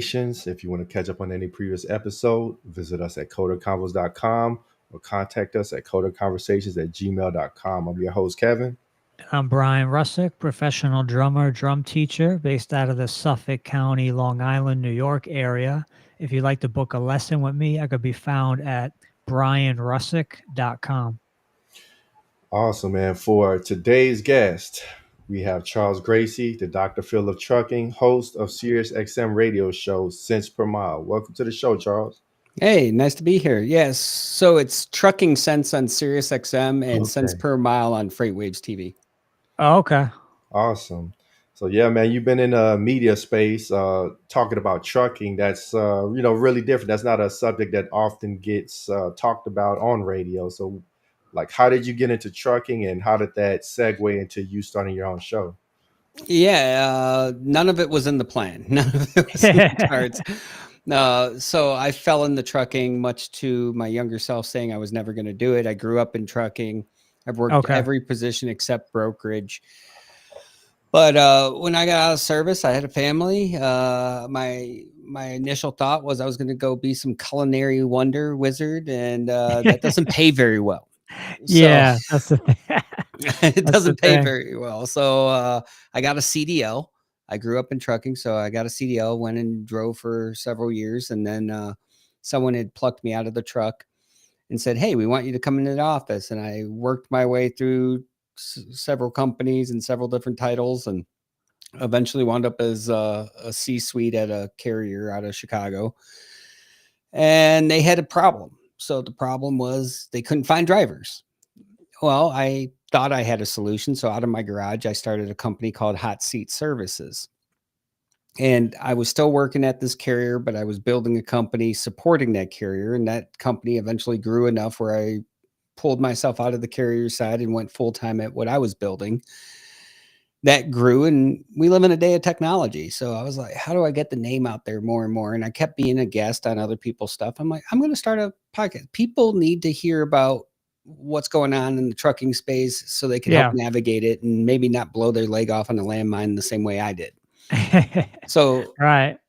If you want to catch up on any previous episode, visit us at coderconvos.com or contact us at coderconversations@gmail.com. I'm your host, Kevin. I'm Brian Russick, professional drummer, drum teacher based out of the Suffolk County, Long Island, New York area. If you'd like to book a lesson with me, I could be found at brianrussick.com. Awesome, man. For today's guest, we have Charles Gracey, the Dr. Phil of Trucking, host of SiriusXM radio show Cents Per Mile. Welcome to the show, Charles. Hey, nice to be here. Yes, so it's Trucking Cents on SiriusXM and Cents Okay. Per Mile on FreightWaves TV. Oh, okay. Awesome. So yeah, man, you've been in a media space talking about trucking. That's really different. That's not a subject that often gets talked about on radio. So, like, how did you get into trucking, and how did that segue into you starting your own show? Yeah, none of it was in the plan. None of it was in the cards. So I fell into trucking, much to my younger self saying I was never going to do it. I grew up in trucking. I've worked every position except brokerage. But when I got out of service, I had a family. My initial thought was I was going to go be some culinary wonder wizard, and that doesn't pay very well. Yeah, that's the thing. It doesn't pay very well. So I got a CDL. I grew up in trucking, so I got a CDL, went and drove for several years. And then someone had plucked me out of the truck and said, "Hey, we want you to come into the office." And I worked my way through several companies and several different titles, and eventually wound up as a C-suite at a carrier out of Chicago. And they had a problem. So the problem was they couldn't find drivers. Well, I thought I had a solution. So out of my garage, I started a company called Hot Seat Services. And I was still working at this carrier, but I was building a company supporting that carrier. And that company eventually grew enough where I pulled myself out of the carrier side and went full-time at what I was building. That grew, and we live in a day of technology. So I was like, how do I get the name out there more and more? And I kept being a guest on other people's stuff. I'm like, I'm going to start a podcast. People need to hear about what's going on in the trucking space so they can help navigate it and maybe not blow their leg off on a landmine the same way I did. So right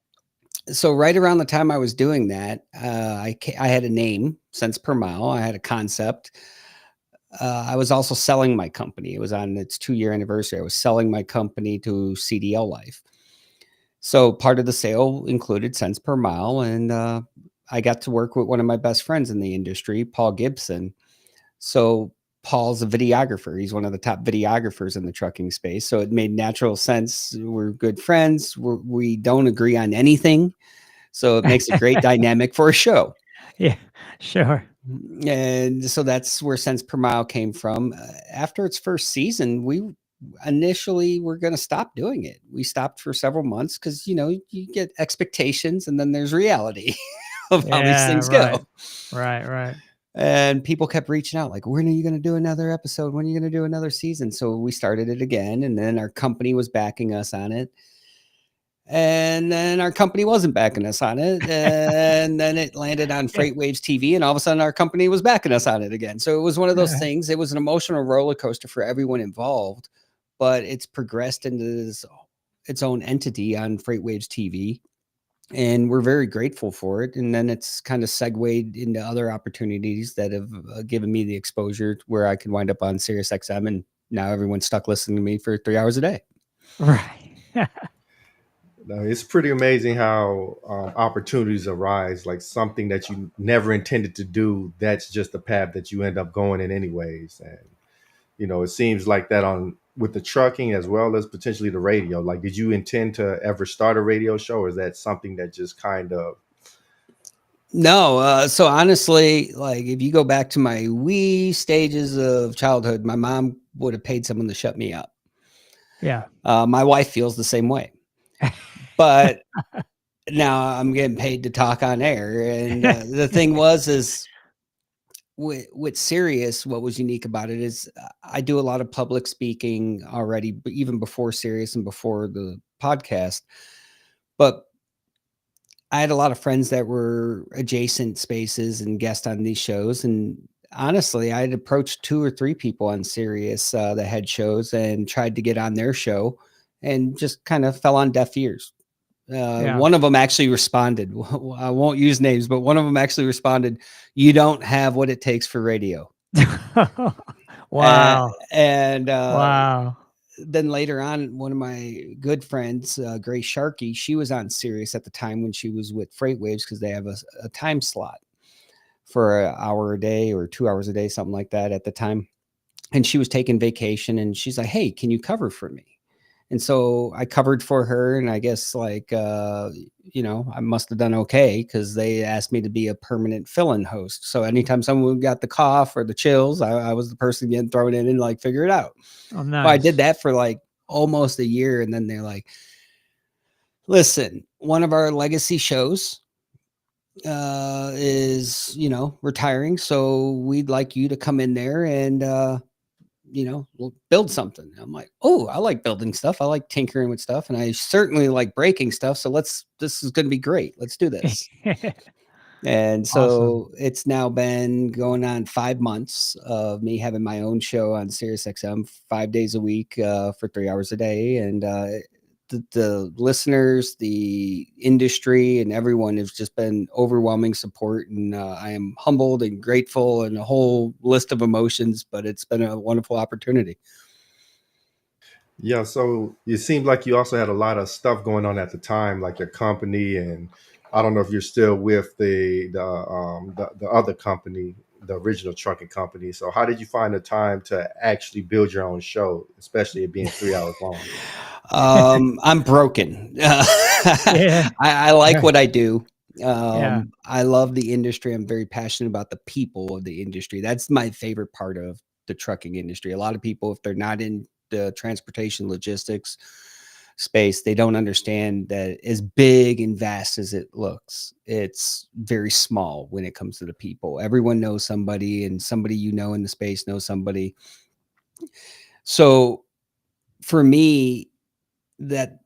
around the time I was doing that, I had a name, Cents Per Mile. I had a concept. I was also selling my company. It was on its 2-year anniversary. I was selling my company to CDL Life. So part of the sale included Cents Per Mile. And I got to work with one of my best friends in the industry, Paul Gibson. So Paul's a videographer. He's one of the top videographers in the trucking space. So it made natural sense. We're good friends. We don't agree on anything. So it makes a great dynamic for a show. Yeah, sure. And so that's where Cents Per Mile came from. After its first season, we initially were going to stop doing it. We stopped for several months because, you get expectations and then there's reality of how these things go. Right. And people kept reaching out like, when are you going to do another episode? When are you going to do another season? So we started it again, and then our company was backing us on it. And then our company wasn't backing us on it. And then it landed on FreightWaves TV, and all of a sudden our company was backing us on it again. So it was one of those things. It was an emotional roller coaster for everyone involved, but it's progressed into its own entity on FreightWaves TV. And we're very grateful for it. And then it's kind of segued into other opportunities that have given me the exposure where I can wind up on SiriusXM. And now everyone's stuck listening to me for 3 hours a day. Right. It's pretty amazing how opportunities arise, like something that you never intended to do. That's just the path that you end up going in anyways. And, it seems like that with the trucking as well as potentially the radio. Like, did you intend to ever start a radio show, or is that something that just kind of... No. So honestly, like if you go back to my wee stages of childhood, my mom would have paid someone to shut me up. Yeah. My wife feels the same way, but now I'm getting paid to talk on air. And the thing is with Sirius, what was unique about it is I do a lot of public speaking already, but even before Sirius and before the podcast. But I had a lot of friends that were adjacent spaces and guests on these shows. And honestly, I had approached 2 or 3 people on Sirius that had shows and tried to get on their show and just kind of fell on deaf ears. One of them actually responded. I won't use names, but one of them actually responded, "You don't have what it takes for radio." Wow. Wow. Then later on, one of my good friends, Grace Sharkey, she was on Sirius at the time when she was with Freight Waves, because they have a time slot for an hour a day or 2 hours a day, something like that at the time. And she was taking vacation, and she's like, "Hey, can you cover for me?" And so I covered for her, and I guess I must have done okay, because they asked me to be a permanent fill-in host. So anytime someone got the cough or the chills, I was the person getting thrown in and like figure it out. Oh, nice. Well, I did that for like almost a year, and then they're like, "Listen, one of our legacy shows is retiring, so we'd like you to come in there and we'll build something." I'm like, "Oh, I like building stuff. I like tinkering with stuff, and I certainly like breaking stuff. So this is going to be great. Let's do this." And so It's now been going on 5 months of me having my own show on SiriusXM 5 days a week for 3 hours a day. And the listeners, the industry, and everyone has just been overwhelming support. And I am humbled and grateful, and a whole list of emotions, but it's been a wonderful opportunity. Yeah, so it seemed like you also had a lot of stuff going on at the time, like your company, and I don't know if you're still with the other company, the original trucking company. So how did you find the time to actually build your own show, especially it being 3 hours long? I'm broken. I like what I do. I love the industry. I'm very passionate about the people of the industry. That's my favorite part of the trucking industry. A lot of people, if they're not in the transportation logistics space, they don't understand that as big and vast as it looks, it's very small when it comes to the people. Everyone knows somebody, and somebody in the space knows somebody. So for me, that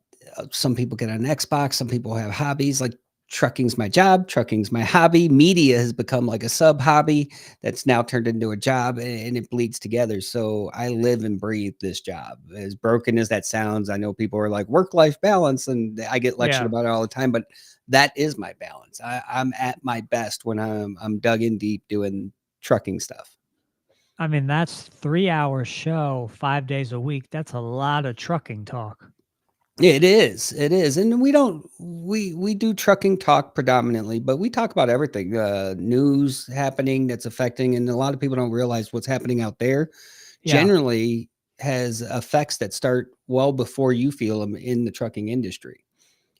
some people get on Xbox, some people have hobbies. Like, trucking's my job, trucking's my hobby. Media has become like a sub hobby that's now turned into a job, and it bleeds together. So I live and breathe this job. As broken as that sounds, I know people are like, work-life balance, and I get lectured about it all the time, but that is my balance. I'm at my best when I'm dug in deep doing trucking stuff. I mean, that's 3-hour show, 5 days a week. That's a lot of trucking talk. It is. And we do trucking talk predominantly, but we talk about everything, news happening that's affecting. And a lot of people don't realize what's happening out there generally has effects that start well before you feel them in the trucking industry.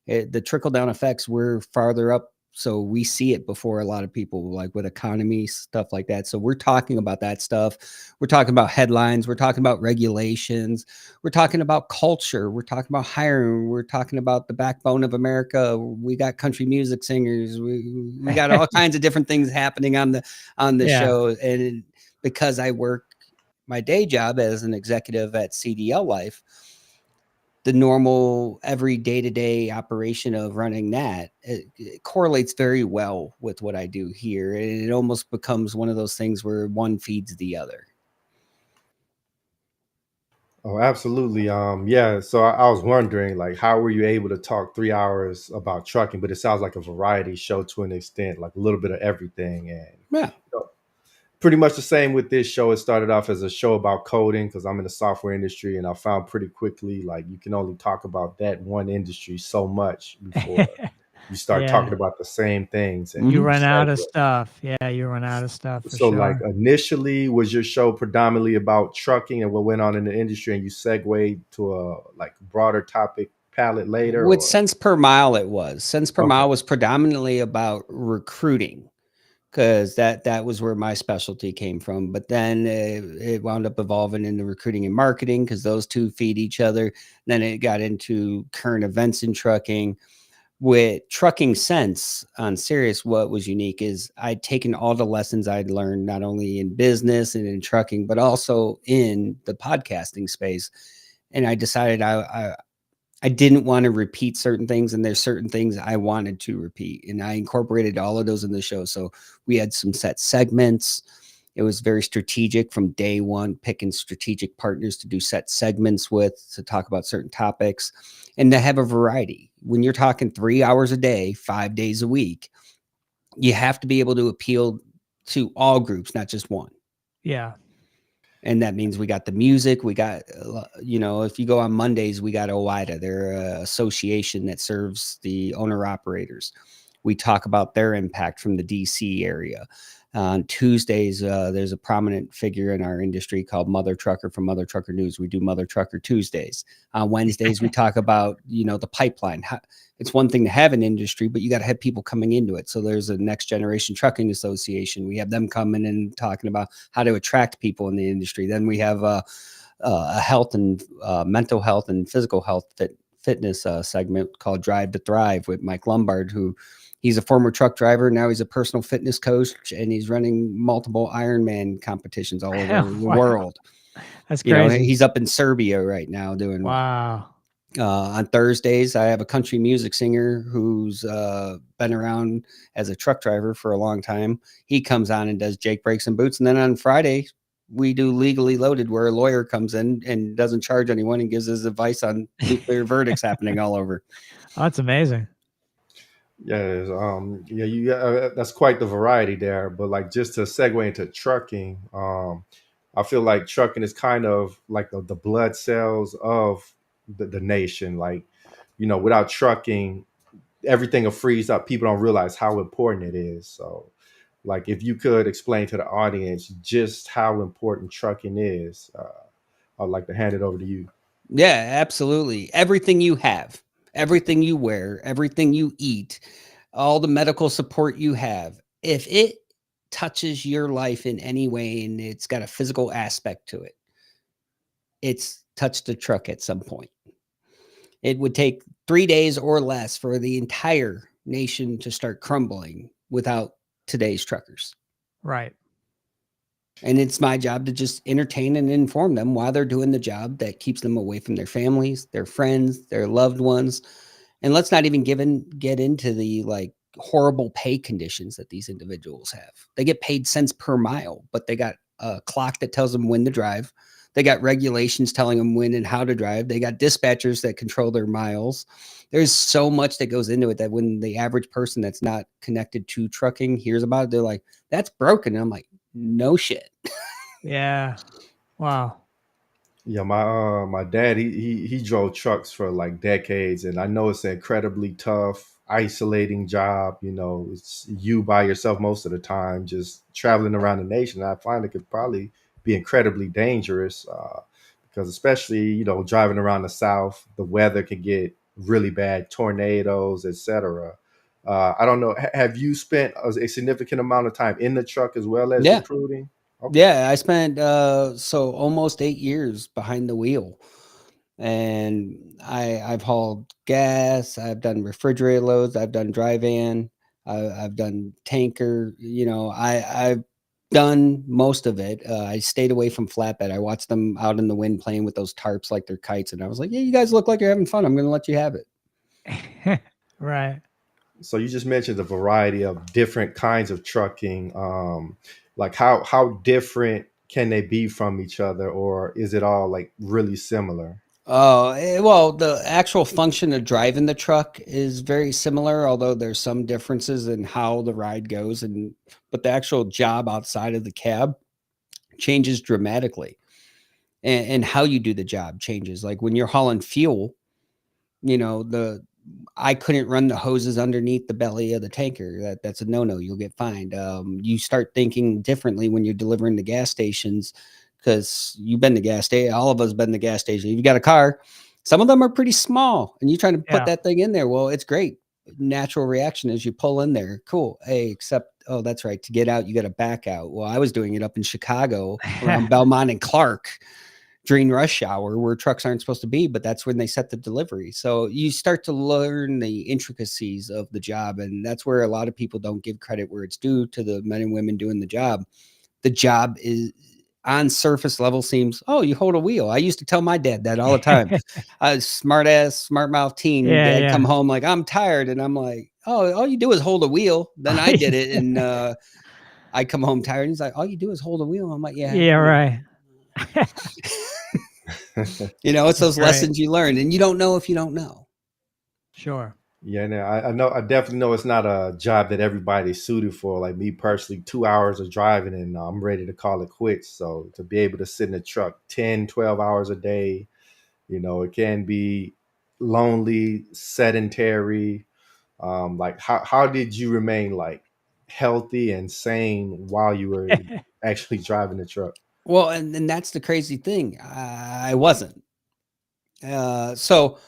The trickle down effects, we're farther up, so we see it before a lot of people, like with economy, stuff like that. So we're talking about that stuff. We're talking about headlines. We're talking about regulations. We're talking about culture. We're talking about hiring. We're talking about the backbone of America. We got country music singers. We got all kinds of different things happening on the show. And because I work my day job as an executive at CDL Life, the normal every day-to-day operation of running that, it correlates very well with what I do here. It almost becomes one of those things where one feeds the other. Oh, absolutely. Yeah. So I was wondering, like, how were you able to talk 3 hours about trucking? But it sounds like a variety show to an extent, like a little bit of everything. And Yeah. Pretty much the same with this show. It started off as a show about coding because I'm in the software industry, and I found pretty quickly, like, you can only talk about that one industry so much before you start talking about the same things. And you run out of stuff. Yeah, you run out of stuff for so sure. like initially, was your show predominantly about trucking and what went on in the industry, and you segued to a like broader topic palette later? With Cents Per Mile, it was. Cents Per Mile was predominantly about recruiting, because that was where my specialty came from. But then it wound up evolving into recruiting and marketing, because those two feed each other. Then it got into current events in trucking. With Trucking Sense on Sirius, what was unique is I'd taken all the lessons I'd learned, not only in business and in trucking, but also in the podcasting space. And I decided I didn't want to repeat certain things, and there's certain things I wanted to repeat, and I incorporated all of those in the show. So we had some set segments. It was very strategic from day one, picking strategic partners to do set segments with, to talk about certain topics, and to have a variety. When you're talking 3 hours a day, 5 days a week, you have to be able to appeal to all groups, not just one. Yeah. And that means we got the music. We got, if you go on Mondays, we got OIDA. They're an association that serves the owner operators. We talk about their impact from the DC area. On Tuesdays, there's a prominent figure in our industry called Mother Trucker from Mother Trucker News. We do Mother Trucker Tuesdays. On Wednesdays, we talk about, the pipeline. It's one thing to have an industry, but you got to have people coming into it. So there's a Next Generation Trucking Association. We have them coming and talking about how to attract people in the industry. Then we have a health and mental health and physical health fitness segment called Drive to Thrive with Mike Lombard, who he's a former truck driver. Now he's a personal fitness coach, and he's running multiple Ironman competitions all over the world. That's crazy. He's up in Serbia right now doing. Wow. On Thursdays, I have a country music singer who's been around as a truck driver for a long time. He comes on and does Jake Brakes and Boots. And then on Friday, we do Legally Loaded, where a lawyer comes in and doesn't charge anyone and gives his advice on nuclear verdicts happening all over. Oh, that's amazing. Yes, that's quite the variety there. But like, just to segue into trucking, I feel like trucking is kind of like the blood cells of the nation. Like, without trucking, everything will freeze up. People don't realize how important it is. So, like, if you could explain to the audience just how important trucking is, I'd like to hand it over to you. Yeah, absolutely. Everything you have, everything you wear, everything you eat, all the medical support you have, if it touches your life in any way and it's got a physical aspect to it, it's touched a truck at some point. It would take 3 days or less for the entire nation to start crumbling without today's truckers. Right. And it's my job to just entertain and inform them while they're doing the job that keeps them away from their families, their friends, their loved ones. And let's not even get into the horrible pay conditions that these individuals have. They get paid cents per mile, but they got a clock that tells them when to drive. They got regulations telling them when and how to drive. They got dispatchers that control their miles. There's so much that goes into it that when the average person that's not connected to trucking hears about it, they're like, that's broken. And I'm like, no shit. Yeah. Wow. Yeah, my dad, he drove trucks for like decades, and I know it's an incredibly tough, isolating job. It's you by yourself most of the time, just traveling around the nation. I find it could probably be incredibly dangerous, because especially driving around the South, the weather can get really bad, tornadoes, etc. I don't know. Have you spent a significant amount of time in the truck as well as recruiting? Okay. Yeah, I spent almost 8 years behind the wheel, and I've hauled gas, I've done refrigerator loads, I've done dry van, I've done tanker. I've done most of it. I stayed away from flatbed. I watched them out in the wind playing with those tarps like they're kites, and I was like, yeah, you guys look like you're having fun. I'm going to let you have it. Right. So you just mentioned the variety of different kinds of trucking. Like how different can they be from each other, or is it all like really similar? Well, the actual function of driving the truck is very similar, although there's some differences in how the ride goes, but the actual job outside of the cab changes dramatically, and how you do the job changes. Like when you're hauling fuel, I couldn't run the hoses underneath the belly of the tanker. That's a no-no. You'll get fined. You start thinking differently when you're delivering to gas stations, because you've been to gas station. All of us been to gas station. You've got a car. Some of them are pretty small, and you're trying to put that thing in there. Well, it's great. Natural reaction is you pull in there. Cool. Hey, except, oh, that's right. To get out, you got to back out. Well, I was doing it up in Chicago around Belmont and Clark during rush hour, where trucks aren't supposed to be, but that's when they set the delivery. So you start to learn the intricacies of the job. And that's where a lot of people don't give credit where it's due to the men and women doing the job. The job is on surface level seems, oh, you hold a wheel. I used to tell my dad that all the time. Smart mouth teen. Dad come home like, I'm tired. And I'm like, oh, all you do is hold a wheel. Then I did it. And I come home tired. And he's like, all you do is hold a wheel. I'm like, yeah. Yeah, right. It's those Right. lessons you learn, and you don't know if you don't know. Sure. Yeah, no, I know. I definitely know it's not a job that everybody's suited for. Like me personally, 2 hours of driving and I'm ready to call it quits. So to be able to sit in a truck 10, 12 hours a day, it can be lonely, sedentary. Like how did you remain like healthy and sane while you were actually driving the truck? Well, and that's the crazy thing. I wasn't. So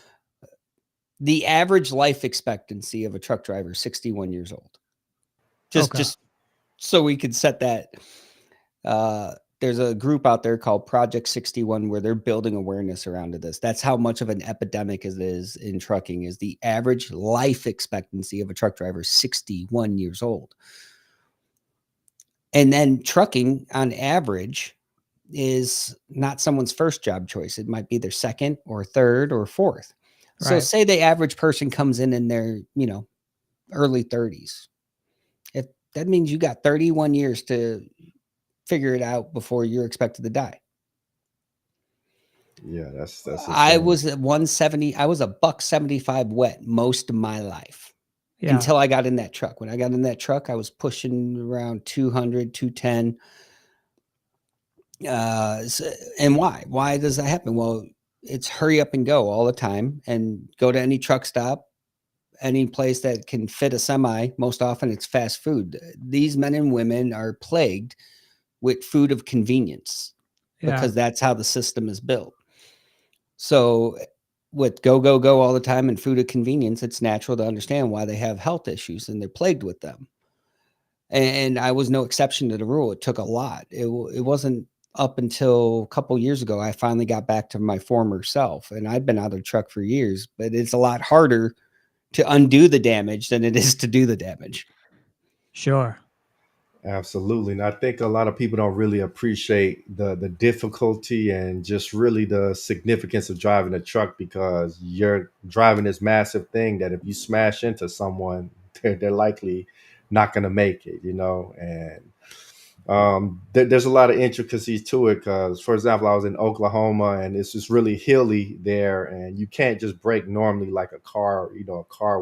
the average life expectancy of a truck driver is 61 years old. Just so we could set that. There's a group out there called Project 61 where they're building awareness around this. That's how much of an epidemic it is in trucking. Is the average life expectancy of a truck driver 61 years old. And then trucking on average is not someone's first job choice. It might be their second or third or fourth. So Right. say the average person comes in their, early 30s. If that means you got 31 years to figure it out before you're expected to die. Yeah, that's I insane. was at 170. I was a $175 wet most of my life Yeah. until I got in that truck. When I got in that truck, I was pushing around 200, 210. And why? Why does that happen? Well, it's hurry up and go all the time and go to any truck stop, any place that can fit a semi. Most often it's fast food. These men and women are plagued with food of convenience because that's how the system is built. So with go all the time and food of convenience, it's natural to understand why they have health issues and they're plagued with them. And I was no exception to the rule. It took a lot. It wasn't up until a couple years ago I finally got back to my former self, and I'd been out of the truck for years, but it's a lot harder to undo the damage than it is to do the damage. Sure. Absolutely. And I think a lot of people don't really appreciate the difficulty and just really the significance of driving a truck, because you're driving this massive thing that if you smash into someone, they're likely not going to make it, and there's a lot of intricacies to it. Because, for example, I was in Oklahoma and it's just really hilly there, and you can't just brake normally like a car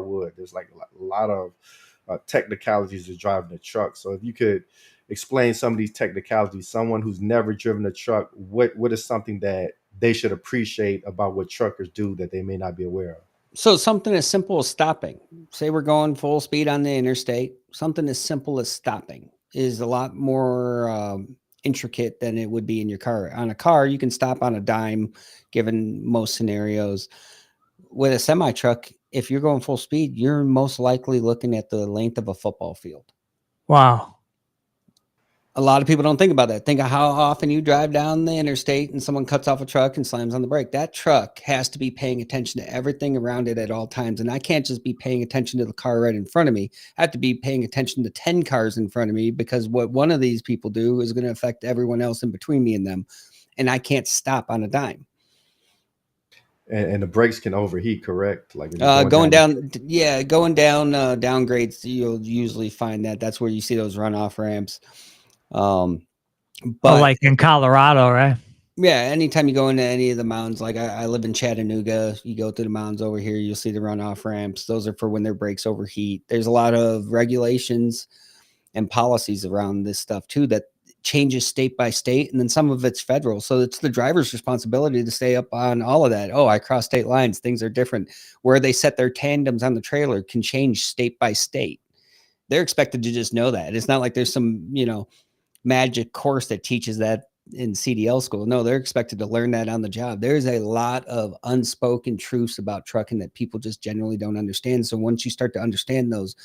would. There's like a lot of technicalities to driving a truck. So if you could explain some of these technicalities, someone who's never driven a truck, what is something that they should appreciate about what truckers do that they may not be aware of? So something as simple as stopping. Say we're going full speed on the interstate. Something as simple as stopping is a lot more intricate than it would be in your car. On a car, you can stop on a dime, given most scenarios. With a semi truck, if you're going full speed, you're most likely looking at the length of a football field. Wow. A lot of people don't think about that. Think of how often you drive down the interstate and someone cuts off a truck and slams on the brake. That truck has to be paying attention to everything around it at all times. And I can't just be paying attention to the car right in front of me. I have to be paying attention to 10 cars in front of me, because what one of these people do is going to affect everyone else in between me and them. And I can't stop on a dime. And the brakes can overheat, correct? Like if going down downgrades, you'll usually find that's where you see those runoff ramps. But like in Colorado, right? Yeah, anytime you go into any of the mountains, like I live in Chattanooga, you go through the mountains over here, you'll see the runoff ramps. Those are for when their brakes overheat. There's a lot of regulations and policies around this stuff too that changes state by state, and then some of it's federal. So it's the driver's responsibility to stay up on all of that. Oh, I cross state lines, things are different. Where they set their tandems on the trailer can change state by state. They're expected to just know that. It's not like there's some, magic course that teaches that in CDL school. No, they're expected to learn that on the job. There's a lot of unspoken truths about trucking that people just generally don't understand. So once you start to understand those,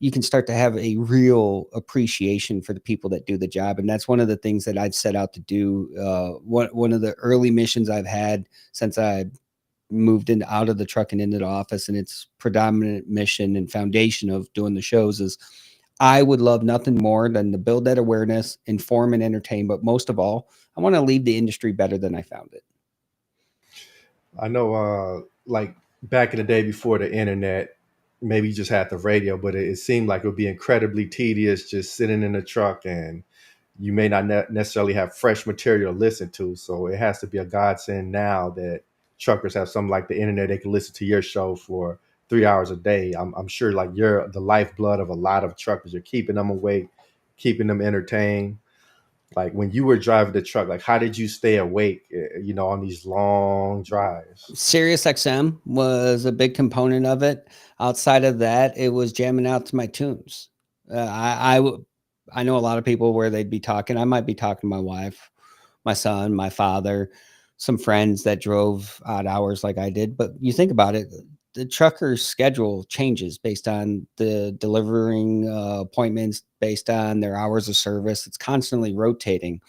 you can start to have a real appreciation for the people that do the job. And that's one of the things that I've set out to do. One of the early missions I've had since I moved out of the truck and into the office, and its predominant mission and foundation of doing the shows, is I would love nothing more than to build that awareness, inform, and entertain. But most of all, I want to leave the industry better than I found it. I know, like back in the day before the internet, maybe you just had the radio, but it seemed like it would be incredibly tedious just sitting in the truck, and you may not necessarily have fresh material to listen to. So it has to be a godsend now that truckers have something like the internet. They can listen to your show for 3 hours a day. I'm sure like you're the lifeblood of a lot of truckers. You're keeping them awake, keeping them entertained. Like when you were driving the truck, like how did you stay awake, on these long drives? SiriusXM was a big component of it. Outside of that, it was jamming out to my tunes. I know a lot of people where they'd be talking. I might be talking to my wife, my son, my father, some friends that drove odd hours like I did. But you think about it, the trucker's schedule changes based on the delivering appointments, based on their hours of service. It's constantly rotating.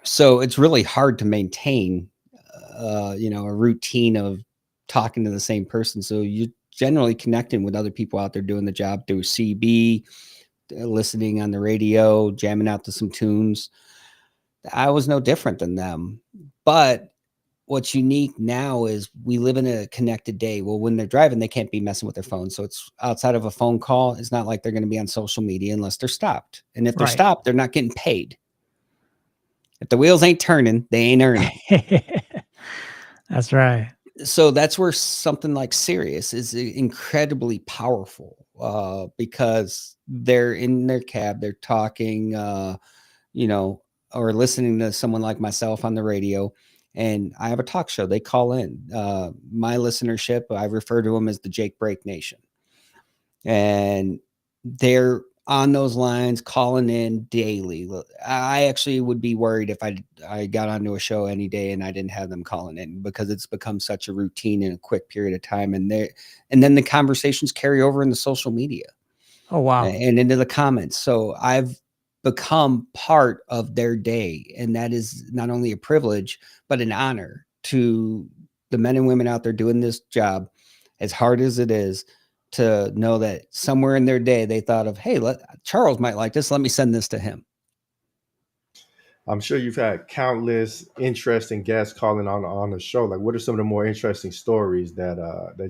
So it's really hard to maintain, a routine of talking to the same person. So you're generally connecting with other people out there doing the job through CB, listening on the radio, jamming out to some tunes. I was no different than them. But what's unique now is we live in a connected day. Well, when they're driving, they can't be messing with their phone. So it's outside of a phone call. It's not like they're going to be on social media unless they're stopped. And if they're Right. stopped, they're not getting paid. If the wheels ain't turning, they ain't earning. That's right. So that's where something like Sirius is incredibly powerful, because they're in their cab, they're talking, or listening to someone like myself on the radio. And I have a talk show. They call in. My listenership, I refer to them as the Jake Break Nation. And they're on those lines calling in daily. I actually would be worried if I got onto a show any day and I didn't have them calling in, because it's become such a routine in a quick period of time. And then the conversations carry over in the social media. Oh, wow. And into the comments. So I've become part of their day. And that is not only a privilege, but an honor to the men and women out there doing this job, as hard as it is, to know that somewhere in their day they thought of, hey, Charles might like this. Let me send this to him. I'm sure you've had countless interesting guests calling on the show. Like, what are some of the more interesting stories that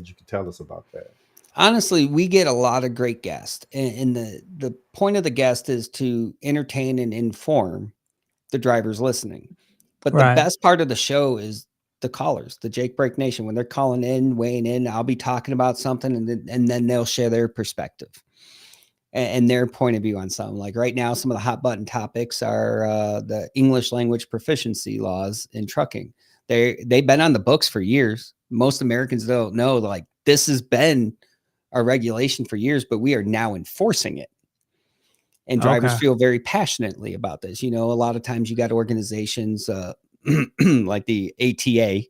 you can tell us about that? Honestly, we get a lot of great guests, and the point of the guest is to entertain and inform the drivers listening. But the best part of the show is the callers, the Jake Break Nation. When they're calling in, weighing in, I'll be talking about something, and then they'll share their perspective and their point of view on something. Like right now, some of the hot button topics are the English language proficiency laws in trucking. They've been on the books for years. Most Americans don't know, like, this has been a regulation for years, but we are now enforcing it. And drivers feel very passionately about this. A lot of times you got organizations like the ATA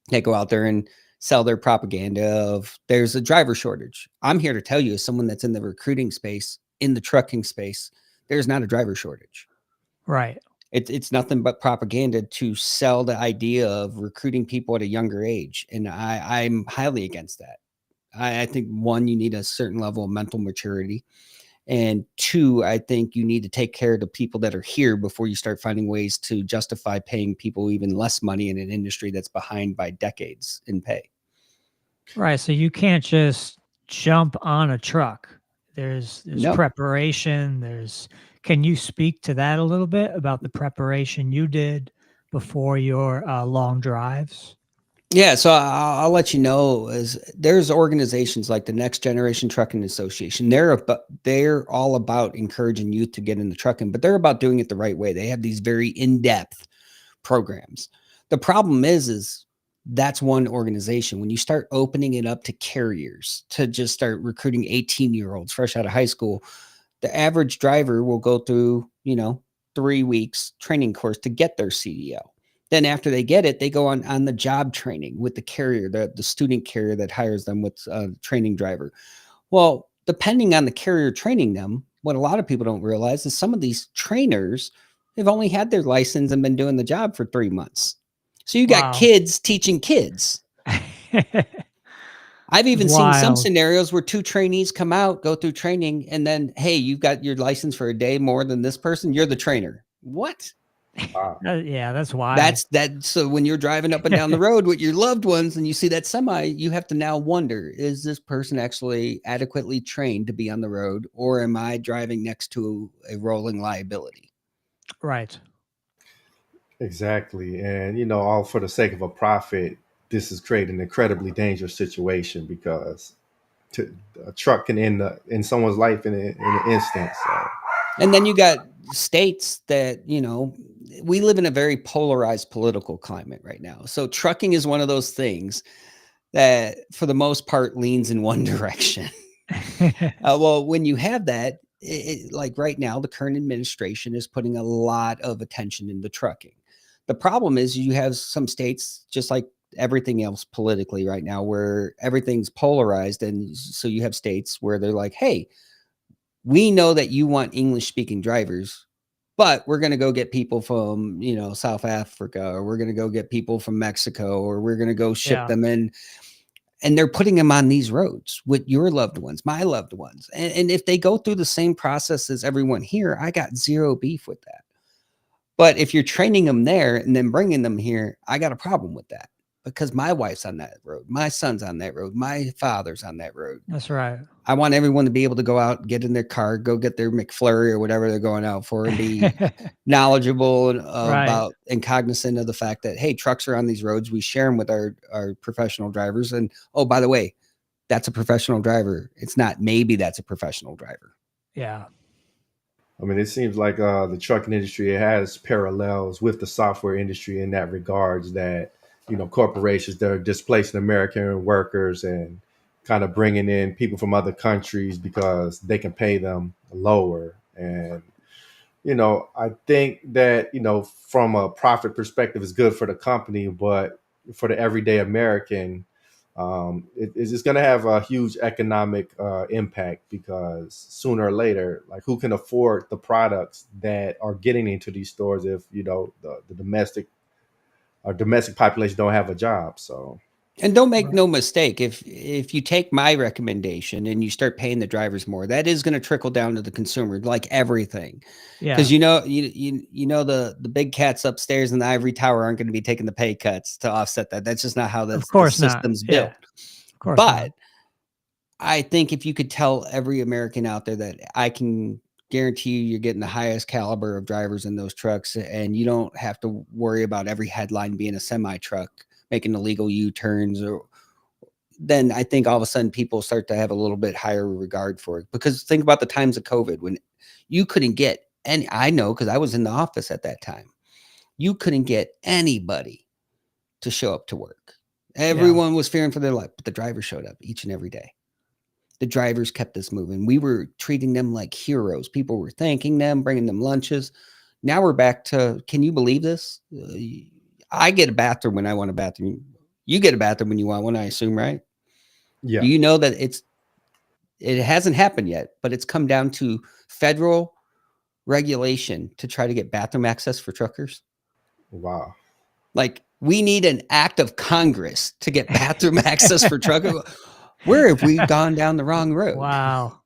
that go out there and sell their propaganda of there's a driver shortage. I'm here to tell you, as someone that's in the recruiting space, in the trucking space, there's not a driver shortage. Right. It's nothing but propaganda to sell the idea of recruiting people at a younger age. And I'm highly against that. I think, one, you need a certain level of mental maturity. And two, I think you need to take care of the people that are here before you start finding ways to justify paying people even less money in an industry that's behind by decades in pay. Right. So you can't just jump on a truck. There's preparation. Can you speak to that a little bit about the preparation you did before your long drives? Yeah, so I'll let you know, there's organizations like the Next Generation Trucking Association. They're all about encouraging youth to get into trucking, but they're about doing it the right way. They have these very in-depth programs. The problem is that's one organization. When you start opening it up to carriers to just start recruiting 18-year-olds fresh out of high school, the average driver will go through, 3 weeks training course to get their CDL. Then after they get it, they go on the job training with the carrier, the student carrier that hires them with a training driver. Well, depending on the carrier training them, what a lot of people don't realize is some of these trainers have only had their license and been doing the job for 3 months. So you got kids teaching kids. I've even seen some scenarios where 2 trainees come out, go through training, and then, hey, you've got your license for a day more than this person. You're the trainer. What? Wow. Yeah, that's why. That's that. So when you're driving up and down the road with your loved ones and you see that semi, you have to now wonder, is this person actually adequately trained to be on the road, or am I driving next to a rolling liability? Right. Exactly. And, all for the sake of a profit, this has created an incredibly dangerous situation because a truck can end in someone's life in an instant. So, And then you got states that, we live in a very polarized political climate right now. So trucking is one of those things that for the most part leans in one direction. Well, when you have that, like right now, the current administration is putting a lot of attention into trucking. The problem is you have some states, just like everything else politically right now, where everything's polarized. And so you have states where they're like, hey, we know that you want English speaking drivers, but we're going to go get people from, South Africa, or we're going to go get people from Mexico, or we're going to go ship them in. And they're putting them on these roads with your loved ones, my loved ones. And if they go through the same process as everyone here, I got zero beef with that. But if you're training them there and then bringing them here, I got a problem with that, because my wife's on that road. My son's on that road. My father's on that road. That's right. I want everyone to be able to go out, get in their car, go get their McFlurry or whatever they're going out for, and be knowledgeable about and cognizant of the fact that, hey, trucks are on these roads. We share them with our professional drivers. And, oh, by the way, that's a professional driver. It's not maybe that's a professional driver. Yeah. I mean, it seems like the trucking industry has parallels with the software industry in that regards that, corporations that are displacing American workers and kind of bringing in people from other countries because they can pay them lower. And, I think that, from a profit perspective, it's good for the company, but for the everyday American, it's just going to have a huge economic impact, because sooner or later, like, who can afford the products that are getting into these stores if the domestic population don't have a job. So, and don't make no mistake, if you take my recommendation and you start paying the drivers more, that is going to trickle down to the consumer, like everything. Because the big cats upstairs in the ivory tower aren't going to be taking the pay cuts to offset that. That's just not how the system's built. Of course but not. I think if you could tell every American out there that I can guarantee you're getting the highest caliber of drivers in those trucks, and you don't have to worry about every headline being a semi truck making illegal U-turns, then I think all of a sudden people start to have a little bit higher regard for it. Because think about the times of COVID when you couldn't get any, I know, because I was in the office at that time, you couldn't get anybody to show up to work. Everyone was fearing for their life, but the driver showed up each and every day. The drivers kept us moving. We were treating them like heroes. People were thanking them, bringing them lunches. Now we're back to, can you believe this? I get a bathroom when I want a bathroom. You get a bathroom when you want one, I assume, right? yeah. Do you know that it hasn't happened yet, but it's come down to federal regulation to try to get bathroom access for truckers? Wow. Like, we need an act of Congress to get bathroom access for truckers. Where have we gone down the wrong road? Wow.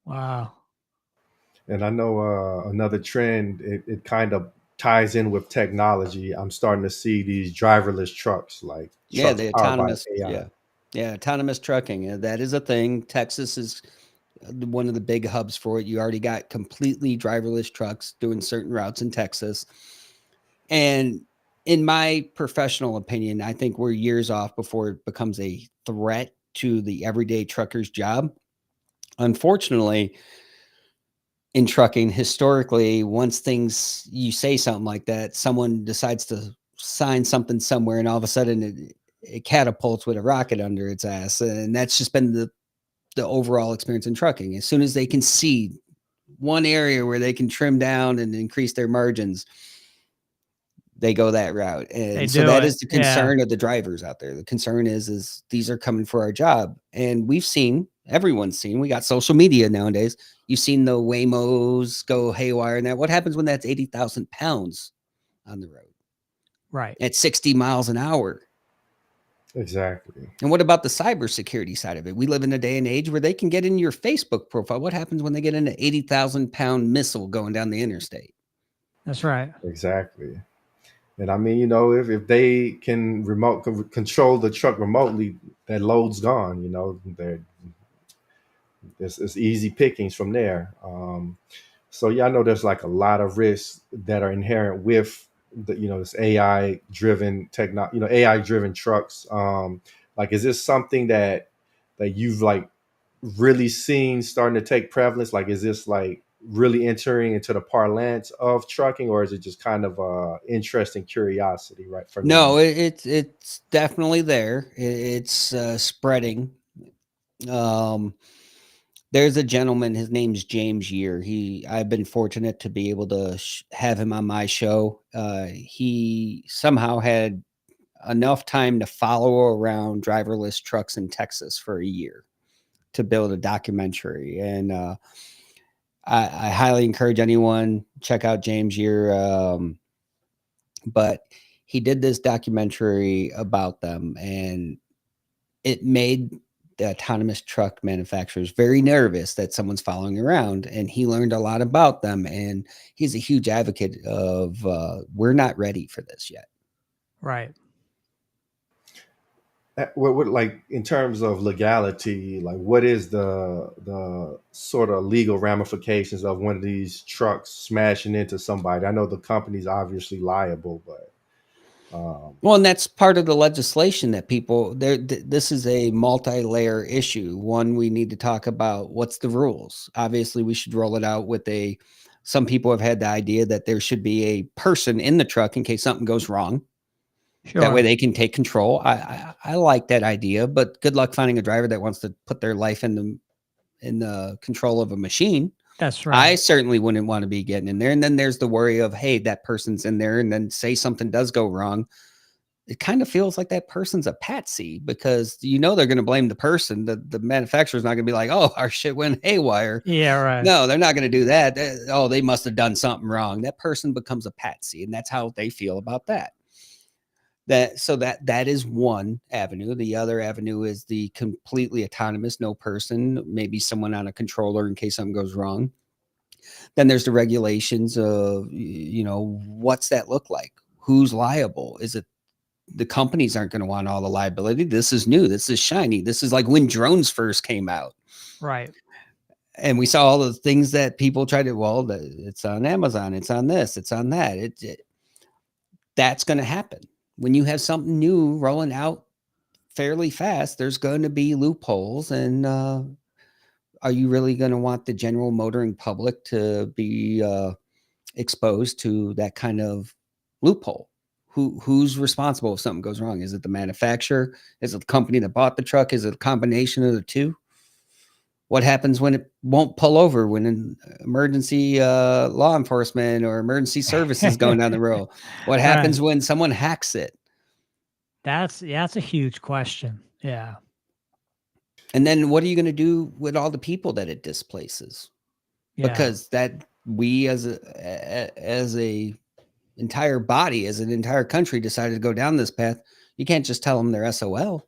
And I know another trend, it kind of ties in with technology. I'm starting to see these driverless trucks, like trucks the powered by autonomous, AI. autonomous trucking. That is a thing. Texas is one of the big hubs for it. You already got completely driverless trucks doing certain routes in Texas. And in my professional opinion, I think we're years off before it becomes a threat to the everyday trucker's job. Unfortunately, in trucking, historically, once you say something like that, someone decides to sign something somewhere, and all of a sudden it catapults with a rocket under its ass. And that's just been the overall experience in trucking. As soon as they can see one area where they can trim down and increase their margins, they go that route. And so that is the concern of the drivers out there. The concern is these are coming for our job. And everyone's seen, we got social media nowadays. You've seen the Waymos go haywire and that. What happens when that's 80,000 pounds on the road? Right. At 60 miles an hour. Exactly. And what about the cybersecurity side of it? We live in a day and age where they can get in your Facebook profile. What happens when they get an 80,000 pound missile going down the interstate? That's right. Exactly. And I mean, if they can control the truck remotely, that load's gone. It's easy pickings from there. So yeah, I know there's like a lot of risks that are inherent with this AI driven AI driven trucks. Like, is this something that you've like really seen starting to take prevalence? Like, is this like really entering into the parlance of trucking, or is it just kind of interesting curiosity, right? For me. No, it's definitely there. It's spreading. Um, there's a gentleman. His name's James Year. I've been fortunate to be able to have him on my show. He somehow had enough time to follow around driverless trucks in Texas for a year to build a documentary, and I highly encourage anyone check out James Year. But he did this documentary about them, and it made the autonomous truck manufacturers very nervous that someone's following around, and he learned a lot about them, and he's a huge advocate of we're not ready for this yet. Right. What like in terms of legality, like what is the sort of legal ramifications of one of these trucks smashing into somebody? I know the company's obviously liable, but well, and that's part of the legislation that people there. This is a multi-layer issue. One, we need to talk about what's the rules. Obviously, we should roll it out with some people have had the idea that there should be a person in the truck in case something goes wrong. Sure. That way they can take control. I like that idea, but good luck finding a driver that wants to put their life in the control of a machine. That's right. I certainly wouldn't want to be getting in there. And then there's the worry of, hey, that person's in there, and then say something does go wrong. It kind of feels like that person's a patsy, because they're going to blame the person. The manufacturer's not going to be like, oh, our shit went haywire. Yeah, right. No, they're not going to do that. They must have done something wrong. That person becomes a patsy, and that's how they feel about that. That is one avenue. The other avenue is the completely autonomous, no person, maybe someone on a controller in case something goes wrong. Then there's the regulations of, what's that look like? Who's liable? Is it the companies aren't going to want all the liability? This is new. This is shiny. This is like when drones first came out. Right. And we saw all the things that people tried to, it's on Amazon, it's on this, it's on that. That's going to happen. When you have something new rolling out fairly fast, there's going to be loopholes. And are you really going to want the general motoring public to be exposed to that kind of loophole? Who's responsible if something goes wrong? Is it the manufacturer? Is it the company that bought the truck? Is it a combination of the two? What happens when it won't pull over, when an emergency law enforcement or emergency services going down the road? What happens when someone hacks it? That's a huge question. Yeah. And then what are you going to do with all the people that it displaces? Yeah. Because that we as a entire body, as an entire country, decided to go down this path. You can't just tell them they're SOL.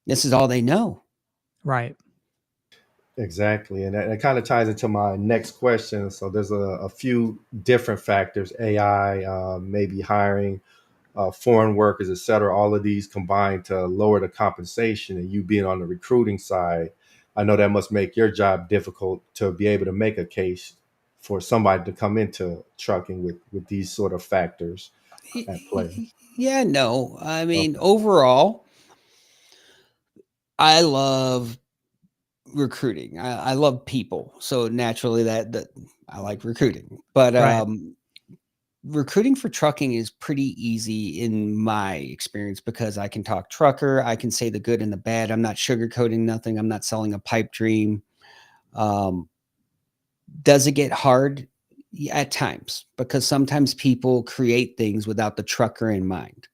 This is all they know. Right. Exactly. And that kind of ties into my next question. So there's a few different factors: AI, maybe hiring foreign workers, et cetera. All of these combined to lower the compensation. And you being on the recruiting side, I know that must make your job difficult to be able to make a case for somebody to come into trucking with these sort of factors at play. Yeah, no. I mean, overall, I love recruiting. I love people. So naturally that I like recruiting. But recruiting for trucking is pretty easy in my experience, because I can talk trucker. I can say the good and the bad. I'm not sugarcoating nothing. I'm not selling a pipe dream. Does it get hard? At times, because sometimes people create things without the trucker in mind.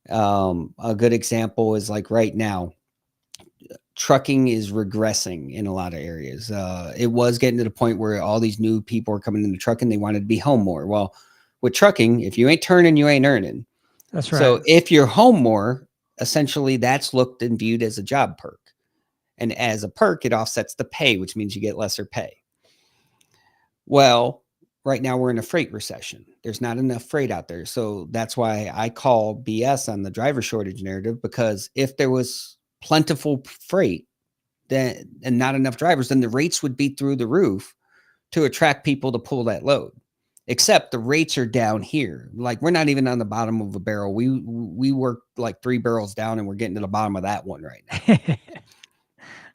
A good example is like right now, trucking is regressing in a lot of areas. It was getting to the point where all these new people are coming into trucking. They wanted to be home more. Well, with trucking, if you ain't turning, you ain't earning. That's right. So if you're home more, essentially that's looked and viewed as a job perk. And as a perk, it offsets the pay, which means you get lesser pay. Well, right now we're in a freight recession. There's not enough freight out there. So that's why I call BS on the driver shortage narrative, because if there was plentiful freight then and not enough drivers, then the rates would be through the roof to attract people to pull that load. Except the rates are down here. Like, we're not even on the bottom of a barrel. We work like 3 barrels down, and we're getting to the bottom of that one right now.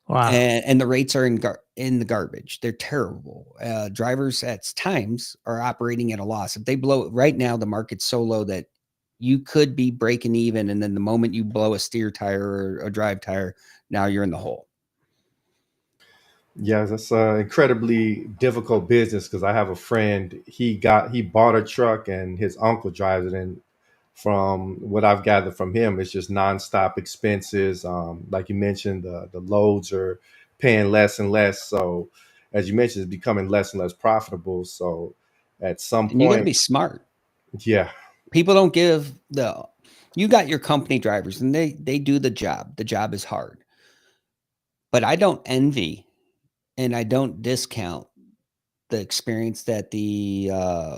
Wow. And the rates are in the garbage. They're terrible. Drivers at times are operating at a loss. If they blow it right now, the market's so low that you could be breaking even. And then the moment you blow a steer tire or a drive tire, now you're in the hole. Yeah, that's an incredibly difficult business because I have a friend. He bought a truck and his uncle drives it, and from what I've gathered from him, it's just nonstop expenses. Like you mentioned, the loads are paying less and less. So, as you mentioned, it's becoming less and less profitable. So, at some And you got to point, be smart. yeah, People don't give you got your company drivers, and they do the job. The job is hard. But I don't envy and I don't discount the experience that the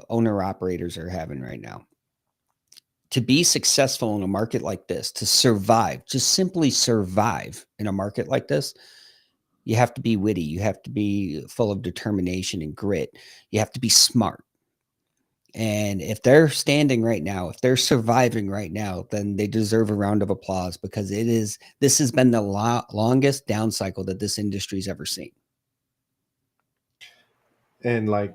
owner operators are having right now. To be successful in a market like this, to survive, just simply survive in a market like this, you have to be witty. You have to be full of determination and grit. You have to be smart. And if they're standing right now, if they're surviving right now, then they deserve a round of applause, because this has been the longest down cycle that this industry's ever seen. and like,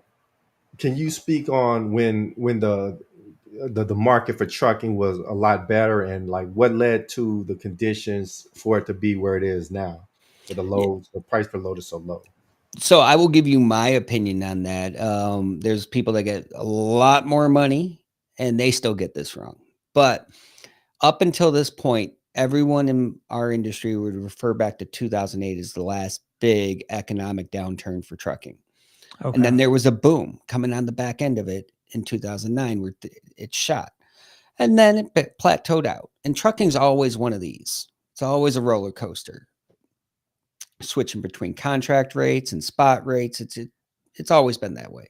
can you speak on when the market for trucking was a lot better, and like what led to the conditions for it to be where it is now, where the price per load is so low? So I will give you my opinion on that. There's people that get a lot more money and they still get this wrong. But up until this point, everyone in our industry would refer back to 2008 as the last big economic downturn for trucking. Okay. And then there was a boom coming on the back end of it in 2009 where it shot. And then it plateaued out. And trucking's always one of these. It's always a roller coaster, switching between contract rates and spot rates. It's always been that way.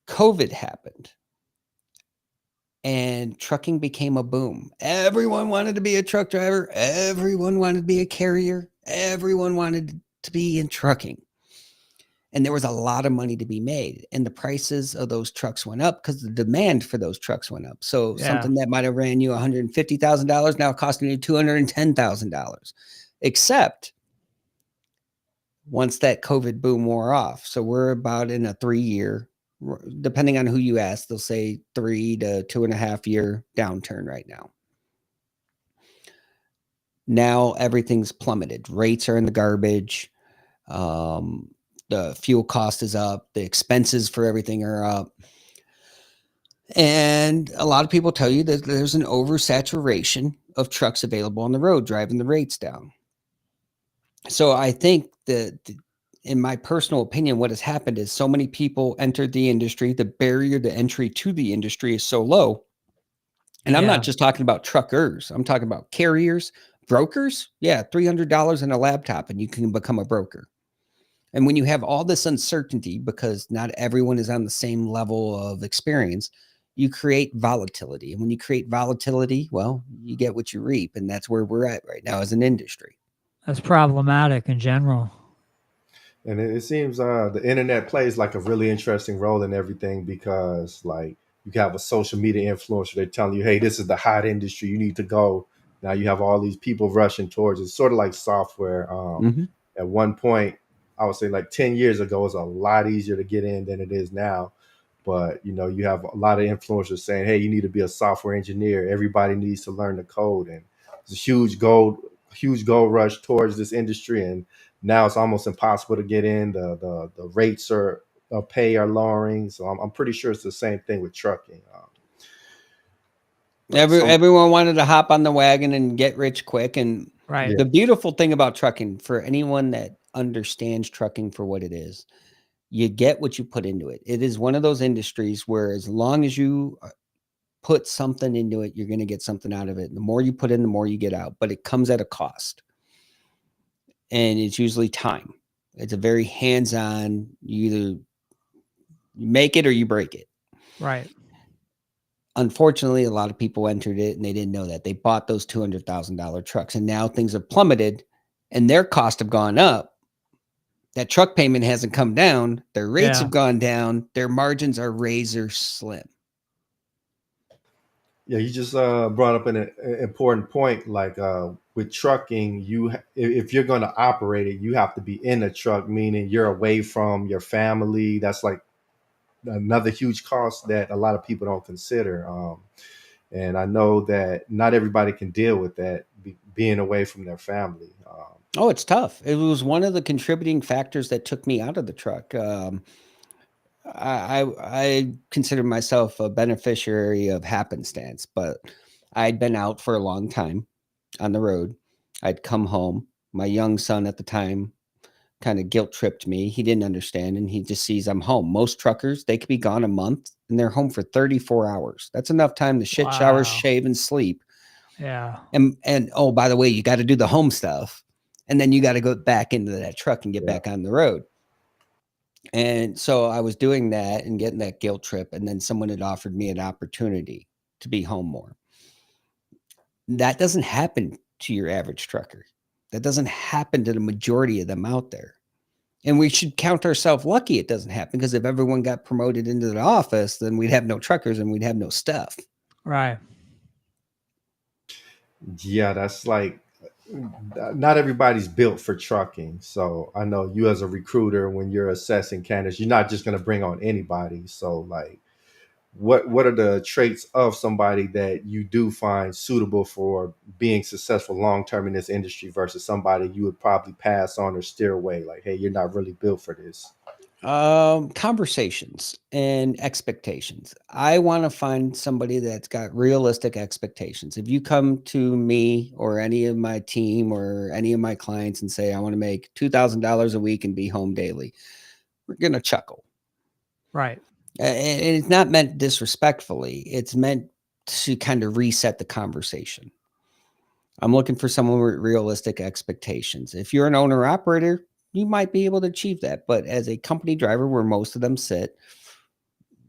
COVID happened and trucking became a boom. Everyone wanted to be a truck driver. Everyone wanted to be a carrier. Everyone wanted to be in trucking. And there was a lot of money to be made. And the prices of those trucks went up because the demand for those trucks went up. So something that might have ran you $150,000 now costing you $210,000. Except once that COVID boom wore off. So we're about in a 3-year, depending on who you ask, they'll say 3 to 2.5 year downturn right now. Now everything's plummeted. Rates are in the garbage. The fuel cost is up. The expenses for everything are up. And a lot of people tell you that there's an oversaturation of trucks available on the road, driving the rates down. So I think that, in my personal opinion, what has happened is so many people entered the industry. The barrier to entry to the industry is so low. And I'm not just talking about truckers. I'm talking about carriers, brokers. Yeah, $300 and a laptop and you can become a broker. And when you have all this uncertainty, because not everyone is on the same level of experience, you create volatility. And when you create volatility, well, you get what you reap. And that's where we're at right now as an industry. That's problematic in general. And it seems the internet plays like a really interesting role in everything, because like you have a social media influencer, they're telling you, hey, this is the hot industry, you need to go. Now you have all these people rushing towards it. It's sort of like software. At one point, I would say like 10 years ago, it was a lot easier to get in than it is now. But, you have a lot of influencers saying, hey, you need to be a software engineer. Everybody needs to learn the code. And it's a huge gold rush towards this industry. And now it's almost impossible to get in. The rates of pay are lowering. So I'm pretty sure it's the same thing with trucking. Everyone wanted to hop on the wagon and get rich quick. And the beautiful thing about trucking, for anyone that understands trucking for what it is, you get what you put into it. It is one of those industries where as long as you put something into it, you're going to get something out of it. The more you put in, the more you get out, but it comes at a cost. And it's usually time. It's a very hands-on, you either You make it or you break it. Right. Unfortunately, a lot of people entered it and they didn't know that. They bought those $200,000 trucks, and now things have plummeted and their costs have gone up. That truck payment hasn't come down. Their rates have gone down. Their margins are razor slim. Yeah, you just brought up an important point. Like with trucking, if you're going to operate it, you have to be in a truck, meaning you're away from your family. That's like another huge cost that a lot of people don't consider. And I know that not everybody can deal with that, being away from their family. Oh, it's tough. It was one of the contributing factors that took me out of the truck. I consider myself a beneficiary of happenstance, but I'd been out for a long time on the road. I'd come home. My young son at the time kind of guilt tripped me. He didn't understand, and he just sees I'm home. Most truckers, they could be gone a month and they're home for 34 hours. That's enough time to shit, shower, shave, and sleep. Yeah. And oh, by the way, you got to do the home stuff. And then you got to go back into that truck and get back on the road. And so I was doing that and getting that guilt trip. And then someone had offered me an opportunity to be home more. That doesn't happen to your average trucker. That doesn't happen to the majority of them out there. And we should count ourselves lucky it doesn't happen, because if everyone got promoted into the office, then we'd have no truckers and we'd have no stuff. Right. Yeah, that's like, not everybody's built for trucking. So I know you as a recruiter, when you're assessing candidates, you're not just going to bring on anybody. So like, what are the traits of somebody that you do find suitable for being successful long term in this industry versus somebody you would probably pass on or steer away? Like, hey, you're not really built for this. Conversations and expectations. I want to find somebody that's got realistic expectations. If you come to me or any of my team or any of my clients and say, I want to make $2,000 a week and be home daily, we're going to chuckle. Right. And it's not meant disrespectfully. It's meant to kind of reset the conversation. I'm looking for someone with realistic expectations. If you're an owner operator, you might be able to achieve that. But as a company driver, where most of them sit,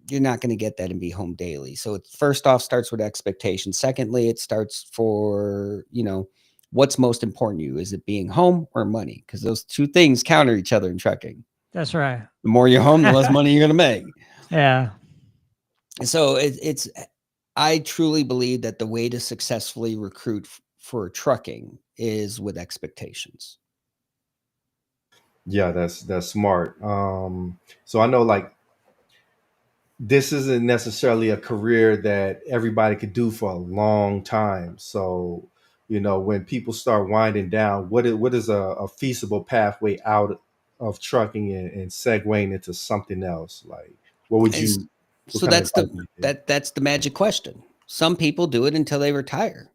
you're not going to get that and be home daily. So it first off starts with expectation. Secondly, it starts for, what's most important to you? Is it being home or money? Because those two things counter each other in trucking. That's right. The more you're home, the less money you're going to make. Yeah. So I truly believe that the way to successfully recruit for trucking is with expectations. Yeah, that's smart. So I know like this isn't necessarily a career that everybody could do for a long time. So, when people start winding down, what is a feasible pathway out of trucking and segueing into something else? Like, what would you? So that's the magic question. Some people do it until they retire.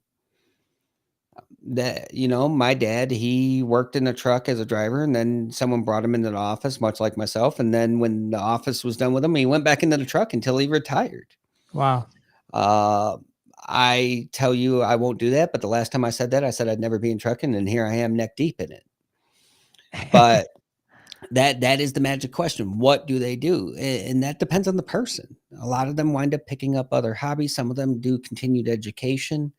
That, my dad, he worked in a truck as a driver, and then someone brought him into the office, much like myself. And then when the office was done with him, he went back into the truck until he retired. Wow. I tell you, I won't do that. But the last time I said that, I said I'd never be in trucking, and here I am neck deep in it. But that is the magic question. What do they do? And that depends on the person. A lot of them wind up picking up other hobbies. Some of them do continued education.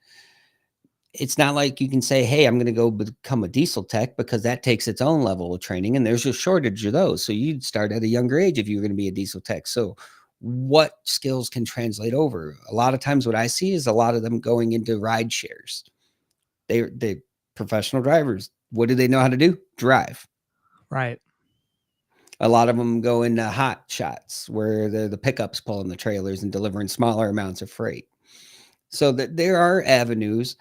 It's not like you can say, hey, I'm going to go become a diesel tech, because that takes its own level of training, and there's a shortage of those. So you'd start at a younger age if you're going to be a diesel tech. So what skills can translate over? A lot of times what I see is a lot of them going into ride shares. They professional drivers. What do they know how to do? Drive. Right. A lot of them go into hot shots, where they're the pickups pulling the trailers and delivering smaller amounts of freight. So that there are avenues.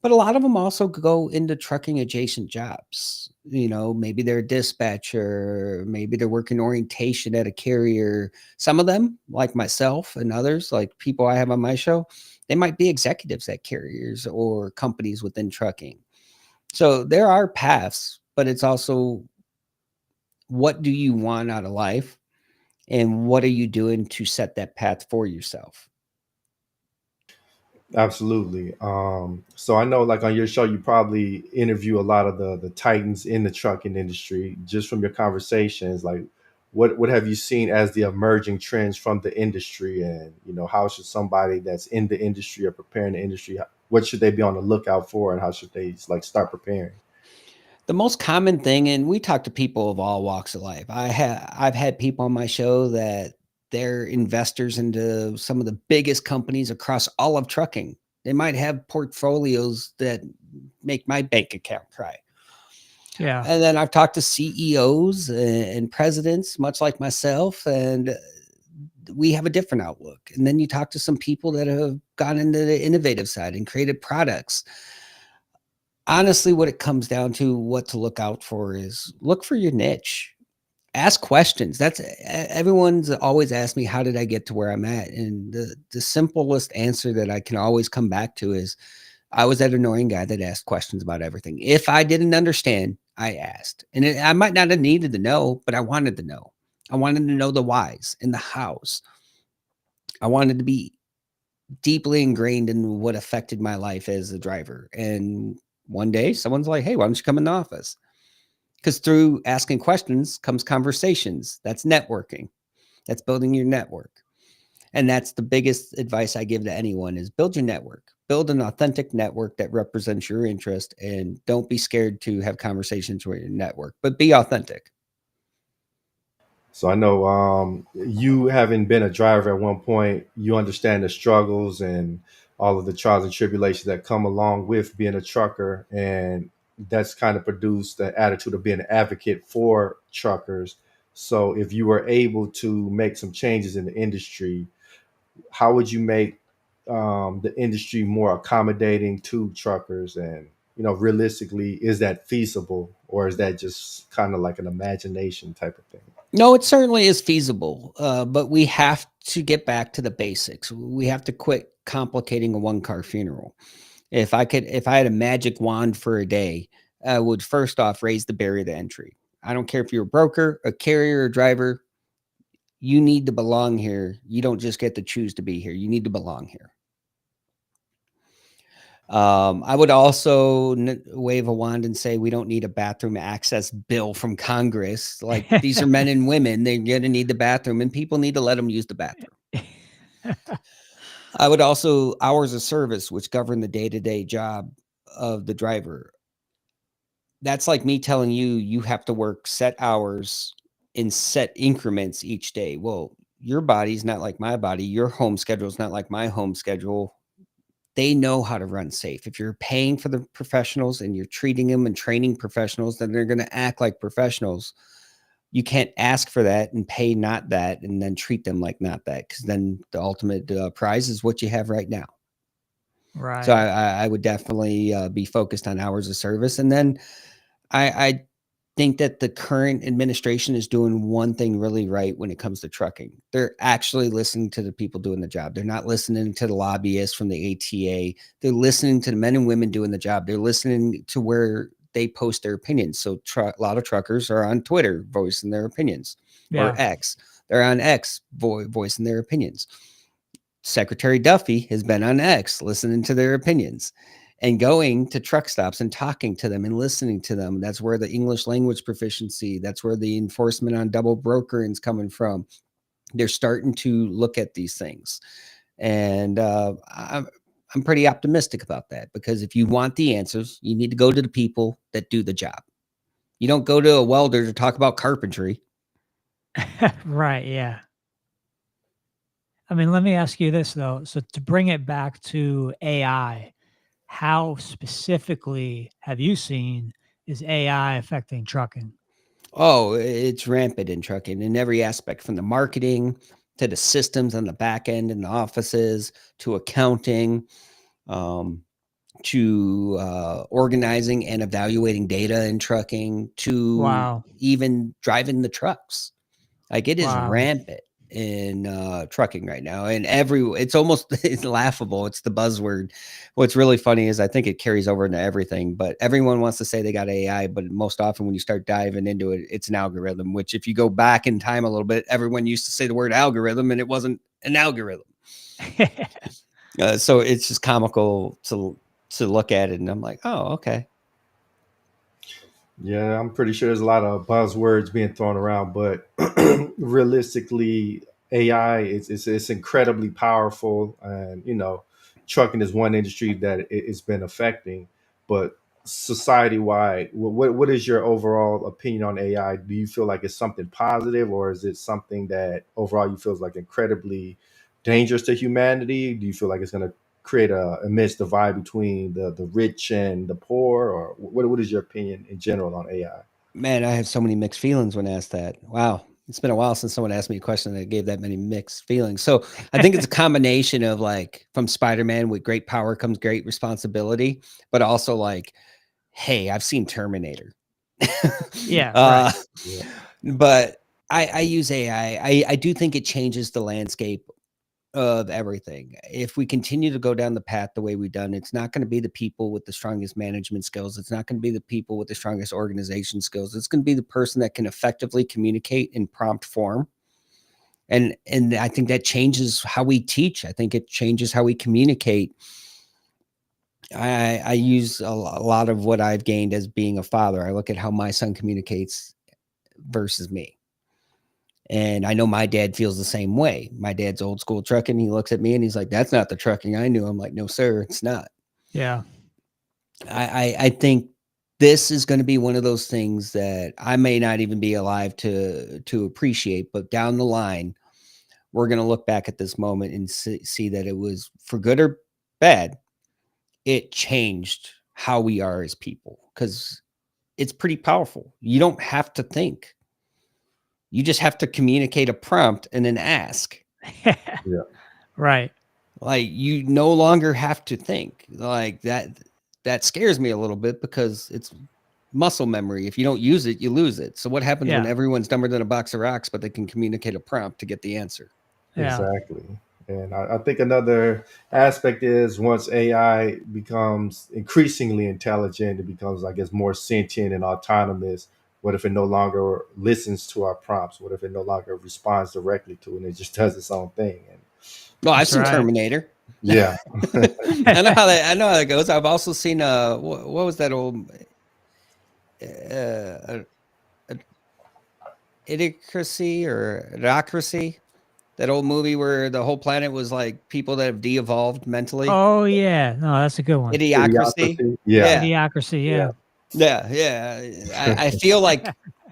But a lot of them also go into trucking adjacent jobs. Maybe they're a dispatcher, maybe they're working orientation at a carrier. Some of them, like myself and others, like people I have on my show, they might be executives at carriers or companies within trucking. So there are paths, but it's also, what do you want out of life? And what are you doing to set that path for yourself? Absolutely. So I know like on your show, you probably interview a lot of the titans in the trucking industry. Just from your conversations, like what have you seen as the emerging trends from the industry, and how should somebody that's in the industry or preparing the industry, what should they be on the lookout for, and how should they like start preparing? The most common thing, and we talk to people of all walks of life. I've had people on my show that they're investors into some of the biggest companies across all of trucking. They might have portfolios that make my bank account cry. Yeah. And then I've talked to CEOs and presidents, much like myself, and we have a different outlook. And then you talk to some people that have gone into the innovative side and created products. Honestly, what it comes down to, what to look out for is look for your niche. Ask questions. That's everyone's always asked me, how did I get to where I'm at? And the simplest answer that I can always come back to is I was that annoying guy that asked questions about everything. If I didn't understand, I asked. And I might not have needed to know, but I wanted to know. I wanted to know the whys and the hows. I wanted to be deeply ingrained in what affected my life as a driver. And one day someone's like, hey, why don't you come in the office? Because through asking questions comes conversations. That's networking. That's building your network. And that's the biggest advice I give to anyone is build your network. Build an authentic network that represents your interest, and don't be scared to have conversations with your network, but be authentic. So I know, you having been a driver at one point, you understand the struggles and all of the trials and tribulations that come along with being a trucker, and that's kind of produced the attitude of being an advocate for truckers. So if you were able to make some changes in the industry, how would you make the industry more accommodating to truckers? And realistically, is that feasible, or is that just kind of like an imagination type of thing? No, it certainly is feasible, but we have to get back to the basics. We have to quit complicating a one-car funeral. If I had a magic wand for a day, I would first off raise the barrier to entry. I don't care if you're a broker, a carrier, a driver. You need to belong here. You don't just get to choose to be here. You need to belong here. I would also wave a wand and say we don't need a bathroom access bill from Congress. Like, these are men and women. They're going to need the bathroom, and people need to let them use the bathroom. I would also hours of service, which govern the day-to-day job of the driver. That's like me telling you, you have to work set hours in set increments each day. Well, your body's not like my body. Your home schedule is not like my home schedule. They know how to run safe. If you're paying for the professionals and you're treating them and training professionals, then they're going to act like professionals. You can't ask for that and pay not that and then treat them like not that, because then the ultimate prize is what you have right now. Right. So I would definitely be focused on hours of service. And then I think that the current administration is doing one thing really right when it comes to trucking. They're actually listening to the people doing the job. They're not listening to the lobbyists from the ATA. They're listening to the men and women doing the job. They're listening to where they post their opinions. So a lot of truckers are on Twitter voicing their opinions, or X. They're on X voicing their opinions. Secretary Duffy has been on X listening to their opinions and going to truck stops and talking to them and listening to them. That's where the English language proficiency, that's where the enforcement on double brokering is coming from. They're starting to look at these things. And I'm pretty optimistic about that, because if you want the answers, you need to go to the people that do the job. You don't go to a welder to talk about carpentry. Right. Yeah. I mean, let me ask you this though. So to bring it back to AI, how specifically have you seen is AI affecting trucking? Oh, it's rampant in trucking in every aspect, from the marketing to the systems on the back end in the offices, to accounting, to organizing and evaluating data in trucking, to Wow. even driving the trucks. Like, it is Wow. rampant in trucking right now. And it's almost it's laughable. It's the buzzword. What's really funny is I think it carries over into everything, but everyone wants to say they got AI, but most often when you start diving into it, it's an algorithm, which if you go back in time a little bit, everyone used to say the word algorithm and it wasn't an algorithm. So it's just comical to look at it. And I'm like, oh, okay. Yeah, I'm pretty sure there's a lot of buzzwords being thrown around, but realistically, AI it's incredibly powerful, and trucking is one industry that it's been affecting. But society wide, what is your overall opinion on AI? Do you feel like it's something positive, or is it something that overall you feel is like incredibly dangerous to humanity? Do you feel like it's going to create a immense divide between the rich and the poor, or what is your opinion in general on AI? Man, I have so many mixed feelings when asked that. Wow. It's been a while since someone asked me a question that gave that many mixed feelings. So I think it's a combination of like from Spider-Man, with great power comes great responsibility, but also like, hey, I've seen Terminator. Yeah, right. uh, Yeah, but I use AI. I do think it changes the landscape of everything. If we continue to go down the path the way we've done, it's not going to be the people with the strongest management skills. It's not going to be the people with the strongest organization skills. It's going to be the person that can effectively communicate in prompt form. And I think that changes how we teach. I think it changes how we communicate. I use a lot of what I've gained as being a father. I look at how my son communicates versus me. And I know my dad feels the same way. My dad's old school trucking. He looks at me and he's like, "That's not the trucking I knew." I'm like, "No, sir, it's not." Yeah. I think this is going to be one of those things that I may not even be alive to appreciate, but down the line, we're going to look back at this moment and see that it was, for good or bad, it changed how we are as people, because it's pretty powerful. You don't have to think. You just have to communicate a prompt and then ask. yeah, Right. Like, you no longer have to think. Like that scares me a little bit, because it's muscle memory. If you don't use it, you lose it. So what happens when Yeah. everyone's dumber than a box of rocks, but they can communicate a prompt to get the answer? Yeah. exactly. And I think another aspect is once AI becomes increasingly intelligent, it becomes, I guess, more sentient and autonomous. What if it no longer listens to our prompts? What if it no longer responds directly to it and it just does its own thing? And Well, I've That's seen right. Terminator. yeah, I know how that goes. I've also seen what was that old uh, Idiocracy or Idiocracy? That old movie where the whole planet was like people that have de-evolved mentally. Oh yeah. No, that's a good one. Idiocracy. idiocracy. Yeah, Yeah. Idiocracy. yeah, Yeah. Yeah. Yeah. I feel like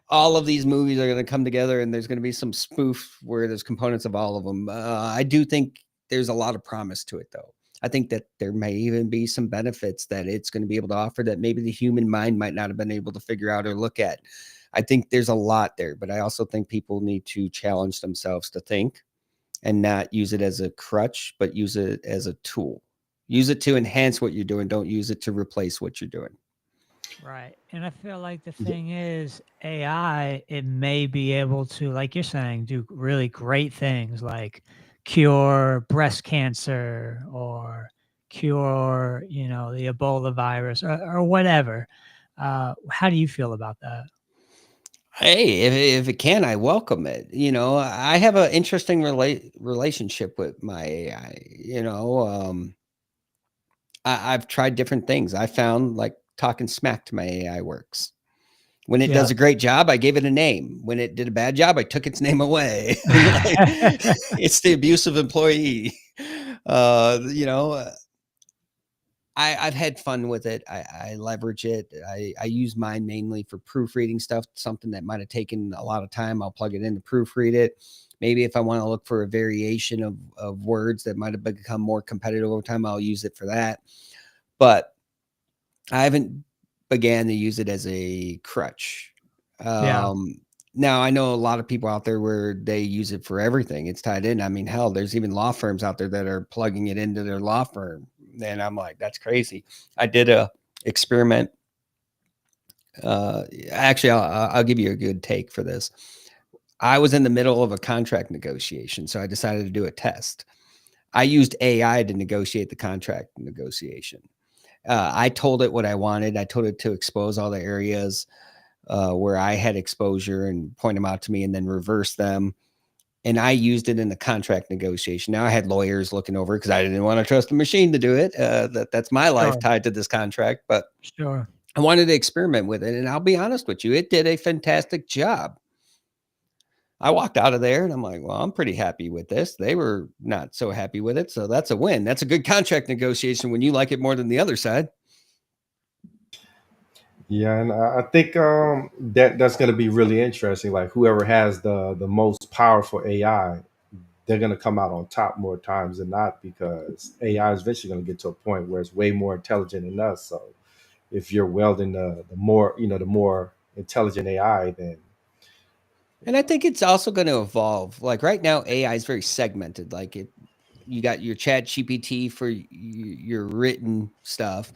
all of these movies are going to come together, and there's going to be some spoof where there's components of all of them. I do think there's a lot of promise to it, though. I think that there may even be some benefits that it's going to be able to offer that maybe the human mind might not have been able to figure out or look at. I think there's a lot there, but I also think people need to challenge themselves to think and not use it as a crutch, but use it as a tool. Use it to enhance what you're doing. Don't use it to replace what you're doing. Right. And I feel like the yeah, thing is, AI, it may be able to, like you're saying, do really great things like cure breast cancer or cure, the Ebola virus or whatever. How do you feel about that? Hey, if it can, I welcome it. I have an interesting relationship with my AI. I've tried different things. I found like talking smack to my AI works. When it Yeah. does a great job, I gave it a name. When it did a bad job, I took its name away. Like, it's the abusive employee. Uh, you know, I've had fun with it. I leverage it. I use mine mainly for proofreading stuff, something that might have taken a lot of time. I'll plug it in to proofread it. Maybe if I want to look for a variation of words that might have become more competitive over time, I'll use it for that. But I haven't began to use it as a crutch. Yeah. Now I know a lot of people out there where they use it for everything. It's tied in. I mean, hell, there's even law firms out there that are plugging it into their law firm. And I'm like, that's crazy. I did a experiment. Actually, I'll give you a good take for this. I was in the middle of a contract negotiation, so I decided to do a test. I used AI to negotiate the contract negotiation. I told it what I wanted. I told it to expose all the areas where I had exposure and point them out to me, and then reverse them. And I used it in the contract negotiation. Now I had lawyers looking over because I didn't want to trust the machine to do it. That's my life Sure. tied to this contract. But Sure. I wanted to experiment with it. And I'll be honest with you, it did a fantastic job. I walked out of there and I'm like, well, I'm pretty happy with this. They were not so happy with it. So that's a win. That's a good contract negotiation when you like it more than the other side. Yeah, and I think that's going to be really interesting. Like whoever has the most powerful AI, they're going to come out on top more times than not, because AI is eventually going to get to a point where it's way more intelligent than us. So if you're welding the more, the more intelligent AI, then And I think it's also going to evolve. Like right now, AI is very segmented. Like you got your chat GPT for your written stuff.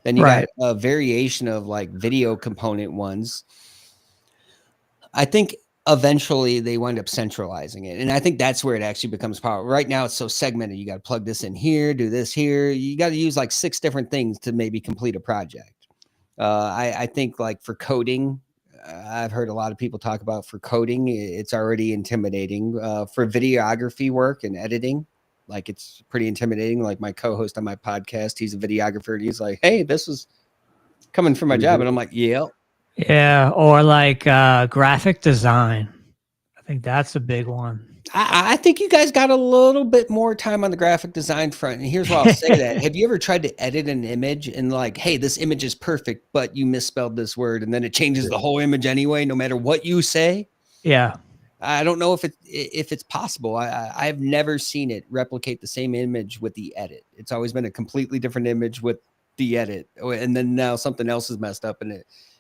Then you got a variation of like video component ones. I think eventually they wind up centralizing it. And I think that's where it actually becomes powerful. Right now, it's so segmented. You got to plug this in here, do this here. You got to use like 6 different things to maybe complete a project. I think like for coding, I've heard a lot of people talk about for coding, it's already intimidating. For videography work and editing, like it's pretty intimidating. Like my co-host on my podcast, he's a videographer and he's like, hey, this is coming from my job. And I'm like, yeah. Yeah. Or like graphic design. I think that's a big one. I think you guys got a little bit more time on the graphic design front. And here's why I'll say that. Have you ever tried to edit an image and like, hey, this image is perfect, but you misspelled this word and then it changes the whole image anyway, no matter what you say? Yeah. I don't know if it's possible. I've never seen it replicate the same image with the edit. It's always been a completely different image with the edit. And then now something else is messed up and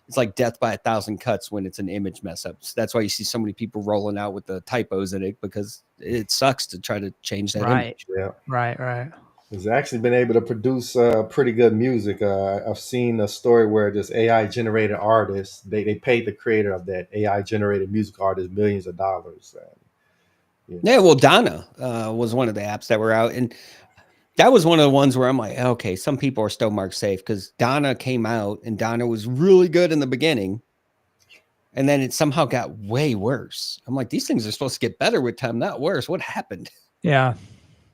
it's like death by 1,000 cuts when it's an image mess up. So that's why you see so many people rolling out with the typos in it, because it sucks to try to change that image. Yeah. Right. It's actually been able to produce pretty good music. I've seen a story where this AI generated artist, they paid the creator of that AI generated music artist millions of dollars. Yeah, well, Donna was one of the apps that were out, and that was one of the ones where I'm like, okay, some people are still marked safe, because Donna came out and Donna was really good in the beginning. And then it somehow got way worse. I'm like, these things are supposed to get better with time, not worse. What happened? Yeah.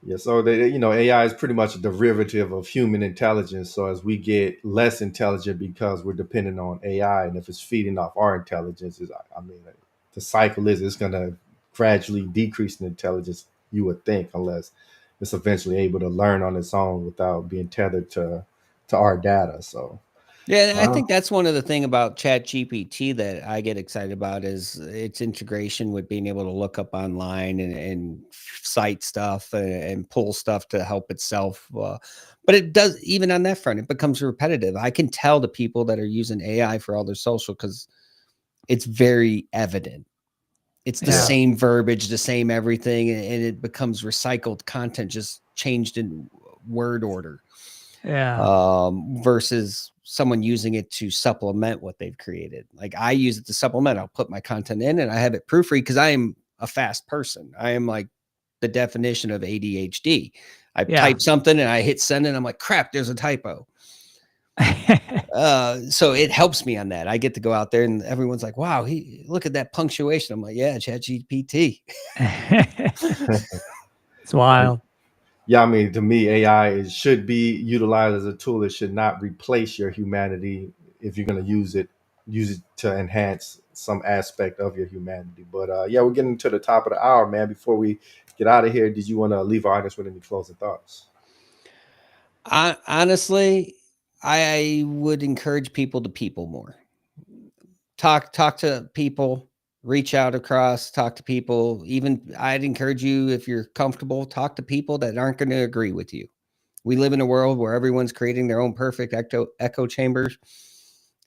Yeah. So AI is pretty much a derivative of human intelligence. So as we get less intelligent because we're dependent on AI, and if it's feeding off our intelligence, the cycle is it's going to gradually decrease in intelligence, you would think, unless it's eventually able to learn on its own without being tethered to our data. So yeah, I think that's one of the thing about Chat GPT that I get excited about is its integration with being able to look up online and cite stuff and pull stuff to help itself. But it does, even on that front, it becomes repetitive. I can tell the people that are using AI for all their social, because it's very evident. It's the same verbiage, the same everything, and it becomes recycled content, just changed in word order. Yeah. Versus someone using it to supplement what they've created. Like I use it to supplement. I'll put my content in and I have it proofread, because I am a fast person. I am like the definition of ADHD. I type something and I hit send and I'm like, crap, there's a typo. So it helps me on that. I get to go out there and everyone's like, wow, look at that punctuation. I'm like, yeah, ChatGPT. It's wild. Yeah, to me, AI should be utilized as a tool. It should not replace your humanity. If you're going to use it to enhance some aspect of your humanity. But we're getting to the top of the hour, man. Before we get out of here, did you want to leave our audience with any closing thoughts? Honestly, I would encourage people to people more. Talk to people. Reach out across, talk to people. Even I'd encourage you, if you're comfortable, talk to people that aren't going to agree with you. We live in a world where everyone's creating their own perfect echo chambers.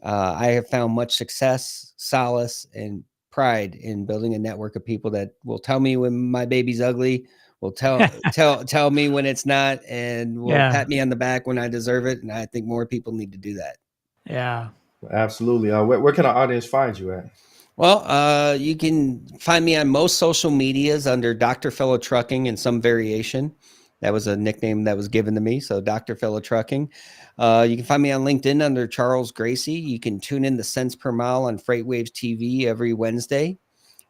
I have found much success, solace, and pride in building a network of people that will tell me when my baby's ugly, will tell me when it's not, and will pat me on the back when I deserve it. And I think more people need to do that. Yeah. Absolutely. Where can our audience find you at? Well, you can find me on most social medias under Dr. Fellow Trucking in some variation. That was a nickname that was given to me. So Dr. Fellow Trucking. You can find me on LinkedIn under Charles Gracey. You can tune in to Cents Per Mile on FreightWaves TV every Wednesday,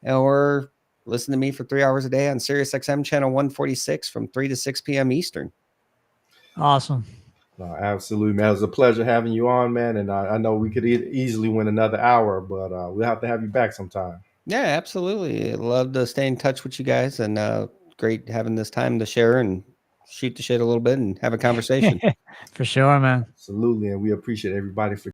or listen to me for 3 hours a day on SiriusXM channel 146 from 3 to 6 p.m. Eastern. Awesome. No, absolutely, man. It was a pleasure having you on, man. And I know we could easily win another hour, but we'll have to have you back sometime. Yeah, absolutely. I'd love to stay in touch with you guys, and great having this time to share and shoot the shit a little bit and have a conversation. For sure, man. Absolutely. And we appreciate everybody for